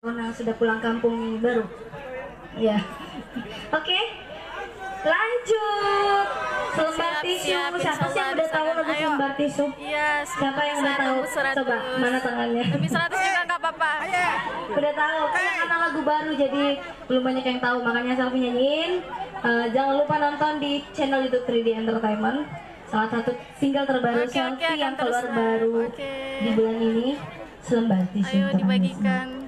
Yang sudah pulang kampung ini baru. Ya. Oke. Lanjut. Selembar tisu. Siapa sih yang udah tahu lagu selembar tisu? Iya. Siapa yang udah tahu? Coba mana tangannya? Lebih 100 juga nggak apa-apa. Udah tahu. Karena lagu baru jadi belum banyak yang tahu. Makanya saya nyanyiin. Jangan lupa nonton di channel YouTube 3D Entertainment. Salah satu single terbaru Selfie yang keluar baru di bulan ini. Selembar tisu. Ayo dibagikan.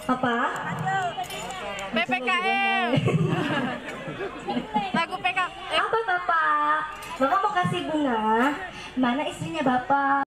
Apa? PPKM. Lagu PK. Apa Bapak? Bapak mau kasih bunga? Mana istrinya Bapak?